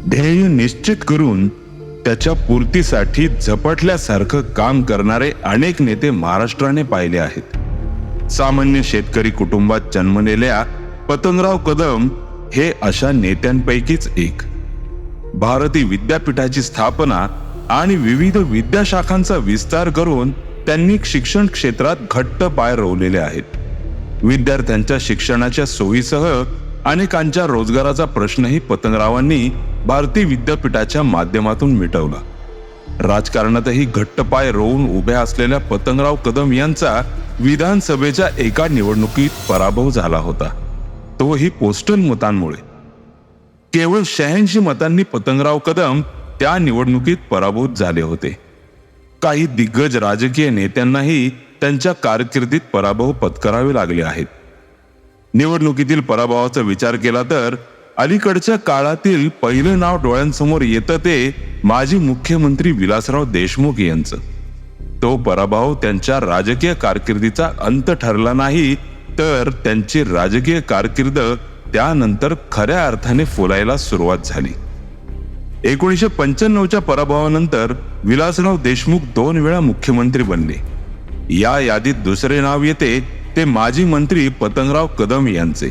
ध्येय निश्चित करून त्याच्या पूर्तीसाठी झपटल्यासारखं काम करणारे अनेक नेते महाराष्ट्राने पाहिले आहेत. सामान्य शेतकरी कुटुंबात जन्मलेल्या पतंगराव कदम हे अशा नेत्यांपैकीच एक. भारती विद्यापीठाची स्थापना आणि विविध विद्याशाखांचा विस्तार करून त्यांनी शिक्षण क्षेत्रात घट्ट पाय रोवलेले आहेत. विद्यार्थ्यांच्या शिक्षणाच्या सोयीसह अनेकांच्या रोजगाराचा प्रश्नही पतंगरावांनी भारती विद्यापीठाच्या माध्यमातून मिटवला. राजकारणातही घट्ट पाय रोवून उभ्या असलेल्या पतंगराव कदम यांचा विधानसभेच्या एका निवडणुकीत पराभव झाला होता, तोही पोस्टल मतांमुळे. केवळ 86 मतांनी पतंगराव कदम त्या निवडणुकीत पराभूत झाले होते. काही दिग्गज राजकीय नेत्यांनाही त्यांच्या कारकिर्दीत पराभव पत्करावे लागले आहेत. निवडणुकीतील पराभवाचा विचार केला तर अलीकडच्या काळातील पहिलं नाव डोळ्यांसमोर येतं ते माजी मुख्यमंत्री विलासराव देशमुख यांचं. तो पराभव त्यांच्या राजकीय कारकिर्दीचा अंत ठरला नाही, तर त्यांची राजकीय कारकीर्द त्यानंतर खऱ्या अर्थाने फुलायला सुरुवात झाली. 1995च्या पराभवानंतर विलासराव देशमुख 2 वेळा मुख्यमंत्री बनले. या यादीत दुसरे नाव येते ते माजी मंत्री पतंगराव कदम यांचे.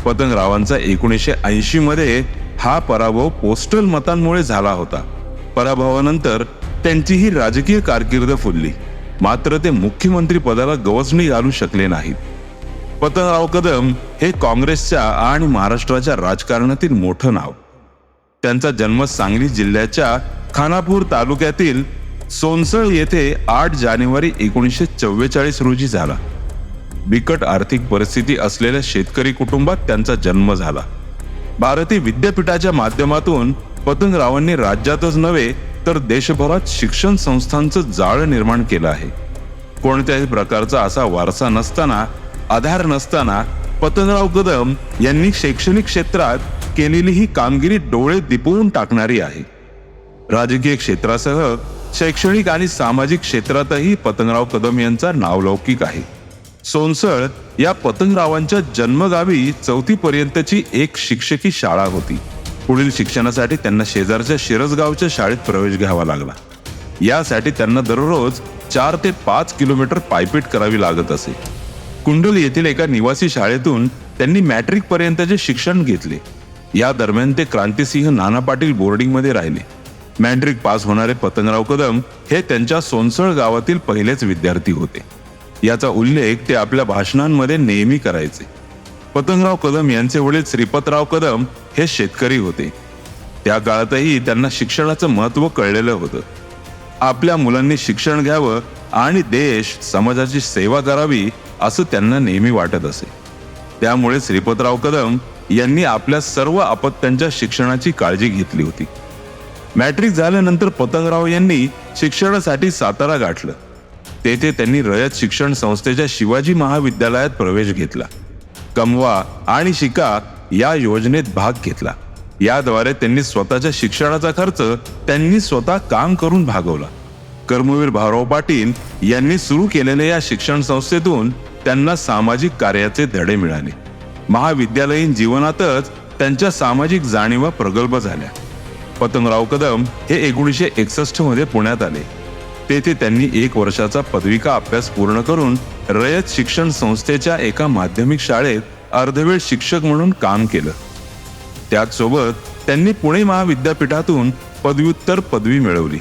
पतंगरावांचा 1980 मध्ये हा पराभव पोस्टल मतांमुळे झाला होता. पराभवानंतर त्यांची ही राजकीय कारकीर्द फुलली, मात्र ते मुख्यमंत्री पदाला गवसणी घालू शकले नाहीत. पतंगराव कदम हे काँग्रेसच्या आणि महाराष्ट्राच्या राजकारणातील मोठं नाव. त्यांचा जन्म सांगली जिल्ह्याच्या खानापूर तालुक्यातील सोनसळ येथे 8 जानेवारी 1944 रोजी झाला. बिकट आर्थिक परिस्थिती असलेल्या शेतकरी कुटुंबात त्यांचा जन्म झाला. भारती विद्यापीठाच्या माध्यमातून पतंगरावांनी राज्यातच नव्हे तर देशभरात शिक्षण संस्थांचं जाळं निर्माण केलं आहे. कोणत्याही प्रकारचा असा वारसा नसताना, आधार नसताना पतंगराव कदम यांनी शैक्षणिक क्षेत्रात केलेली ही कामगिरी डोळे दिपवून टाकणारी आहे. राजकीय क्षेत्रासह शैक्षणिक आणि सामाजिक क्षेत्रातही पतंगराव कदम यांचा नावलौकिक आहे. सोनसळ या पतंगरावांच्या जन्मगावी 4थी पर्यंतची एक शिक्षकी शाळा होती. पुढील शिक्षणासाठी त्यांना शेजारच्या शिरसगावच्या शाळेत प्रवेश घ्यावा लागला. यासाठी त्यांना दररोज 4 ते 5 किलोमीटर पायपीट करावी लागत असे. कुंडल येथील एका निवासी शाळेतून त्यांनी मॅट्रिक पर्यंतचे शिक्षण घेतले. या दरम्यान ते क्रांतिसिंह नाना पाटील बोर्डिंगमध्ये राहिले. मॅट्रिक पास होणारे पतंगराव कदम हे त्यांच्या सोनसळ गावातील पहिलेच विद्यार्थी होते. याचा उल्लेख ते आपल्या भाषणांमध्ये नेहमी करायचे. पतंगराव कदम यांचे वडील श्रीपतराव कदम हे शेतकरी होते. त्या काळातही त्यांना शिक्षणाचं महत्त्व कळलेलं होतं. आपल्या मुलांनी शिक्षण घ्यावं आणि देश समाजाची सेवा करावी असं त्यांना नेहमी वाटत असे. त्यामुळे श्रीपतराव कदम यांनी आपल्या सर्व अपत्यांच्या शिक्षणाची काळजी घेतली होती. मॅट्रिक झाल्यानंतर पतंगराव यांनी शिक्षणासाठी सातारा गाठलं. तेथे त्यांनी रयत शिक्षण संस्थेच्या शिवाजी महाविद्यालयात प्रवेश घेतला. कमवा आणि शिका या योजनेत भाग घेतला. याद्वारे त्यांनी स्वतःच्या शिक्षणाचा खर्च त्यांनी स्वतः काम करून भागवला. कर्मवीर भाऊराव पाटील यांनी सुरू केलेल्या या शिक्षण संस्थेतून त्यांना सामाजिक कार्याचे धडे मिळाले. महाविद्यालयीन जीवनातच त्यांच्या सामाजिक जाणीवा प्रगल्भ झाल्या. पतंगराव कदम हे 1961 मध्ये पुण्यात आले. तेथे त्यांनी 1 वर्षाचा पदविका अभ्यास पूर्ण करून रयत शिक्षण संस्थेच्या एका माध्यमिक शाळेत अर्धवेळ शिक्षक म्हणून काम केलं. त्याचसोबत त्यांनी पुणे महाविद्यापीठातून पदव्युत्तर पदवी मिळवली.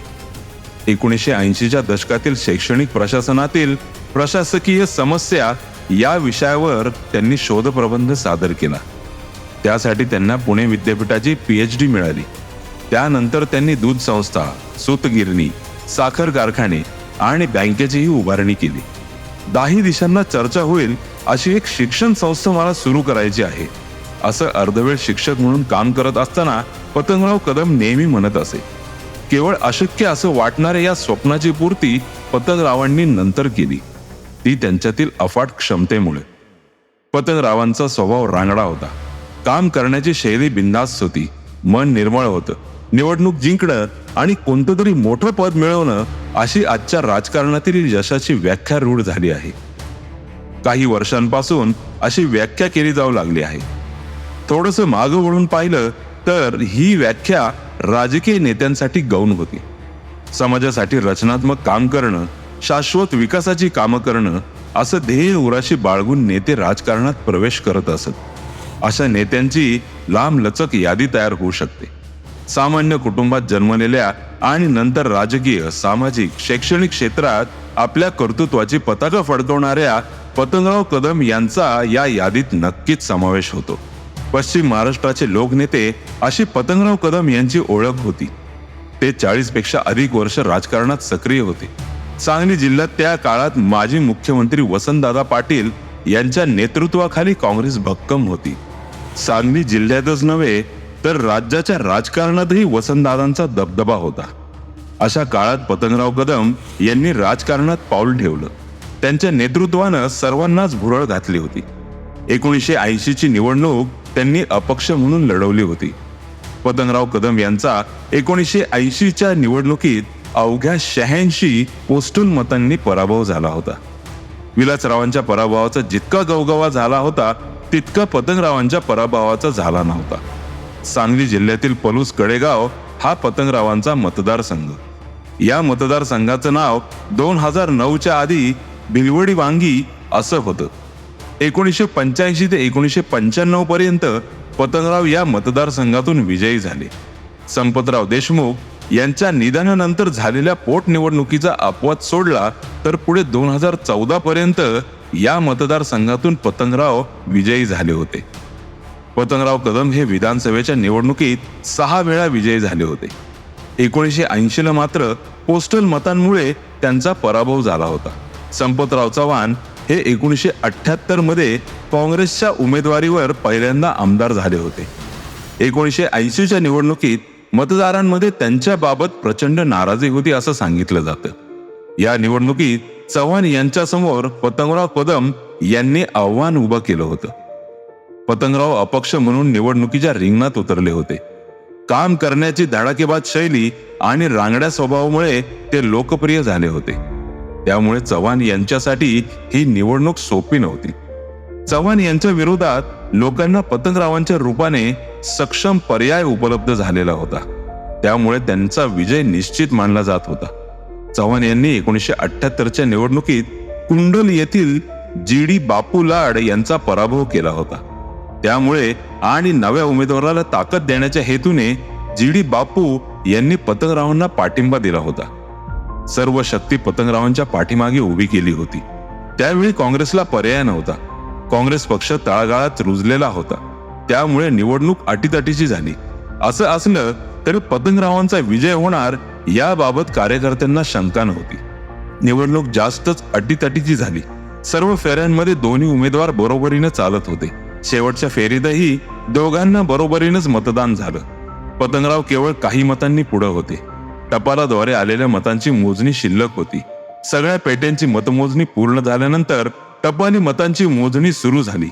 1980च्या दशकातील शैक्षणिक प्रशासनातील प्रशासकीय समस्या या विषयावर त्यांनी शोधप्रबंध सादर केला. त्यासाठी त्यांना पुणे विद्यापीठाची PhD मिळाली. त्यानंतर त्यांनी दूध संस्था, सूतगिरणी, साखर कारखाने आणि बँकेचीही उभारणी केली. 10 दिशांना चर्चा होईल अशी एक शिक्षण संस्था मला सुरू करायची आहे, असं अर्धवेळ शिक्षक म्हणून काम करत असताना पतंगराव कदम नेहमी म्हणत असे. केवळ अशक्य असं वाटणाऱ्या या स्वप्नाची पूर्ती पतंगरावांनी नंतर केली, ती त्यांच्यातील अफाट क्षमतेमुळे. पतंगरावांचा स्वभाव रांगडा होता. काम करण्याची शैली बिनधास्त होती. मन निर्मळ होतं. निवडणूक जिंकणं आणि कोणतं तरी मोठं पद मिळवणं अशी आजच्या राजकारणातील यशाची व्याख्या रूढ झाली आहे. काही वर्षांपासून अशी व्याख्या केली जाऊ लागली आहे. थोडंसं मागं वळून पाहिलं तर ही व्याख्या राजकीय नेत्यांसाठी गौण होती. समाजासाठी रचनात्मक काम करणं, शाश्वत विकासाची कामं करणं असं ध्येय उराशी बाळगून नेते राजकारणात प्रवेश करत असत. अशा नेत्यांची लांब लचक यादी तयार होऊ शकते. सामान्य कुटुंबात जन्मलेल्या आणि नंतर राजकीय, सामाजिक, शैक्षणिक क्षेत्रात आपल्या कर्तृत्वाची पताका फडकवणाऱ्या पतंगराव कदम यांचा या यादीत नक्कीच समावेश होतो. पश्चिम महाराष्ट्राचे लोकनेते अशी पतंगराव कदम यांची ओळख होती. ते 40 पेक्षा अधिक वर्ष राजकारणात सक्रिय होते. सांगली जिल्ह्यात त्या काळात माजी मुख्यमंत्री वसंतदादा पाटील यांच्या नेतृत्वाखाली काँग्रेस भक्कम होती. सांगली जिल्ह्यातच नव्हे तर राज्याच्या राजकारणातही वसंतदादांचा दबदबा होता. अशा काळात पतंगराव कदम यांनी राजकारणात पाऊल ठेवलं. त्यांच्या नेतृत्वानं सर्वांनाच भुरळ घातली होती. 1980 ची निवडणूक त्यांनी अपक्ष म्हणून लढवली होती. पतंगराव कदम यांचा 1980च्या निवडणुकीत अवघ्या 86 पोस्टल मतांनी पराभव झाला होता. विलासरावांच्या पराभवाचा जितका गवगवा झाला होता तितका पतंगरावांच्या पराभवाचा झाला नव्हता. सांगली जिल्ह्यातील पलूस कडेगाव हा पतंगरावांचा मतदारसंघ. या मतदारसंघाचं नाव 2009च्या आधी भिलवडी वांगी असं होतं. 1985 ते 1995 पर्यंत पतंगराव या मतदारसंघातून विजयी झाले. संपतराव देशमुख यांच्या निधनानंतर झालेल्या पोटनिवडणुकीचा अपवाद सोडला तर पुढे 2014 पर्यंत या मतदारसंघातून पतंगराव विजयी झाले होते. पतंगराव कदम हे विधानसभेच्या निवडणुकीत 6 वेळा विजयी झाले होते. 1980 ला मात्र पोस्टल मतांमुळे त्यांचा पराभव झाला होता. संपतराव चव्हाण हे 1978 मध्ये काँग्रेसच्या उमेदवारीवर पहिल्यांदा आमदार झाले होते. 1980च्या निवडणुकीत मतदारांमध्ये त्यांच्याबाबत प्रचंड नाराजी होती असं सांगितलं जातं. या निवडणुकीत चव्हाण यांच्यासमोर पतंगराव कदम यांनी आव्हान उभं केलं होतं. पतंगराव अपक्ष म्हणून निवडणुकीच्या रिंगणात उतरले होते. काम करण्याची धडाकेबाज शैली आणि रांगड्या स्वभावामुळे ते लोकप्रिय झाले होते. त्यामुळे चव्हाण यांच्यासाठी ही निवडणूक सोपी नव्हती. चव्हाण यांच्या विरोधात लोकांना पतंगरावांच्या रूपाने सक्षम पर्याय उपलब्ध झालेला होता. त्यामुळे त्यांचा विजय निश्चित मानला जात होता. चव्हाण यांनी 1978च्या निवडणुकीत कुंडल येथील GD बापू लाड यांचा पराभव केला होता. त्यामुळे आणि नव्या उमेदवाराला ताकद देण्याच्या हेतूने GD बापू यांनी पतंगरावांना पाठिंबा दिला होता. सर्व शक्ती पतंगरावांच्या पाठीमागे उभी केली होती. त्यावेळी काँग्रेसला पर्याय नव्हता. काँग्रेस पक्ष तळागाळात रुजलेला होता. त्यामुळे निवडणूक अटीतटीची झाली. असं असलं तरी पतंगरावांचा विजय होणार याबाबत कार्यकर्त्यांना शंका नव्हती. निवडणूक जास्तच अटीतटीची झाली. सर्व फेऱ्यांमध्ये दोन्ही उमेदवार बरोबरीने चालत होते. शेवटच्या फेरीतही दोघांना बरोबरीनेच मतदान झालं. पतंगराव केवळ काही मतांनी पुढे होते. टपालाद्वारे आलेल्या मतांची मोजणी शिल्लक होती. सगळ्या पेट्यांची मतमोजणी पूर्ण झाल्यानंतर टपाली मतांची मोजणी सुरू झाली.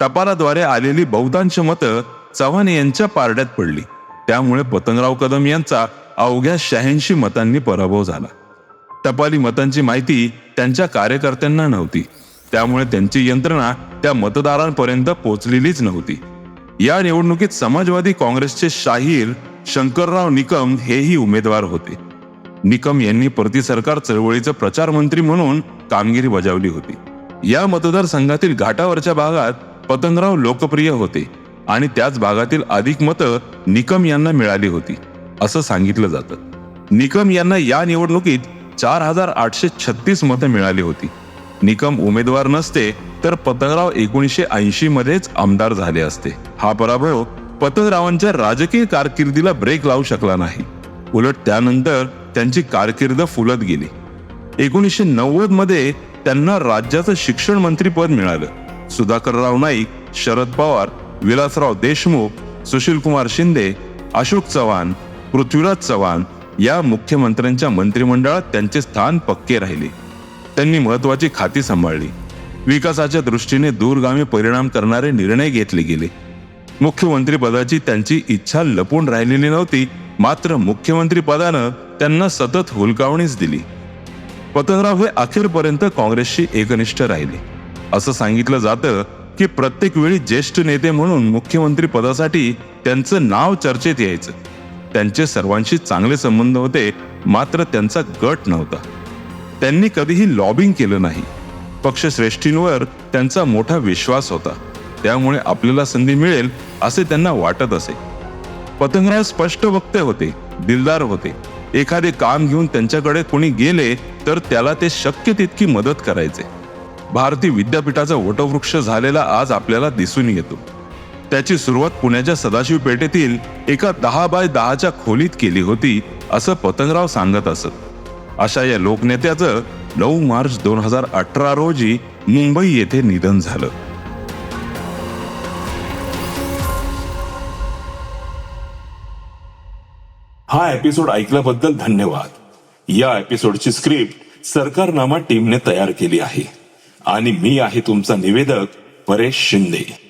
टपालाद्वारे आलेली बहुतांश मतं चव्हाण यांच्या पारड्यात पडली. त्यामुळे पतंगराव कदम यांचा अवघ्या 86 मतांनी पराभव झाला. टपाली मतांची माहिती त्यांच्या कार्यकर्त्यांना नव्हती. त्यामुळे त्यांची यंत्रणा त्या मतदारांपर्यंत पोहोचलेलीच नव्हती. या निवडणुकीत समाजवादी काँग्रेसचे शाहीर शंकरराव निकम हेही उमेदवार होते. निकम यांनी प्रतिसरकार चळवळीचं प्रचार मंत्री म्हणून कामगिरी बजावली होती. या मतदारसंघातील घाटावरच्या भागात पतंगराव लोकप्रिय होते आणि त्याच भागातील अधिक मतं निकम यांना मिळाली होती असं सांगितलं जातं. निकम यांना या निवडणुकीत 4836 मतं मिळाली होती. निकम उमेदवार नसते तर पतंगराव 1980 मध्येच आमदार झाले असते. हा पराभव पतंगरावांच्या राजकीय कारकिर्दीला ब्रेक लावू शकला नाही. उलट त्यानंतर त्यांची कारकीर्द फुलत गेली. 1990 मध्ये त्यांना राज्याचं शिक्षण मंत्री पद मिळालं. सुधाकरराव नाईक, शरद पवार, विलासराव देशमुख, सुशीलकुमार शिंदे, अशोक चव्हाण, पृथ्वीराज चव्हाण या मुख्यमंत्र्यांच्या मंत्रिमंडळात त्यांचे स्थान पक्के राहिले. त्यांनी महत्वाची खाती सांभाळली. विकासाच्या दृष्टीने दूरगामी परिणाम करणारे निर्णय घेतले गेले. मुख्यमंत्री पदाची त्यांची इच्छा लपून राहिलेली नव्हती. मात्र मुख्यमंत्री पदानं त्यांना सतत हुलकावणीच दिली. पतंगराव हे अखेरपर्यंत काँग्रेसशी एकनिष्ठ राहिले. असं सांगितलं जातं की प्रत्येक वेळी ज्येष्ठ नेते म्हणून मुख्यमंत्री पदासाठी त्यांचं नाव चर्चेत यायचं. त्यांचे सर्वांशी चांगले संबंध होते, मात्र त्यांचा गट नव्हता. त्यांनी कधीही लॉबिंग केलं नाही. पक्षश्रेष्ठींवर त्यांचा मोठा विश्वास होता, त्यामुळे आपल्याला संधी मिळेल असे त्यांना वाटत असे. पतंगराव स्पष्ट वक्ते होते, दिलदार होते. एखादे काम घेऊन त्यांच्याकडे कोणी गेले तर त्याला ते शक्य तितकी मदत करायचे. भारतीय विद्यापीठाचा वटवृक्ष झालेला आज आपल्याला दिसून येतो. त्याची सुरुवात पुण्याच्या सदाशिव पेठेतील एका 10 बाय 10च्या खोलीत केली होती, असं पतंगराव सांगत असत. अशा या लोकनेत्याचं 9 मार्च 2018 रोजी मुंबई येथे निधन झालं. हा एपिसोड ऐकल्याबद्दल धन्यवाद. या एपिसोडची स्क्रिप्ट सरकारनामा टीमने तयार केली आहे आणि मी आहे तुमचा निवेदक परेश शिंदे.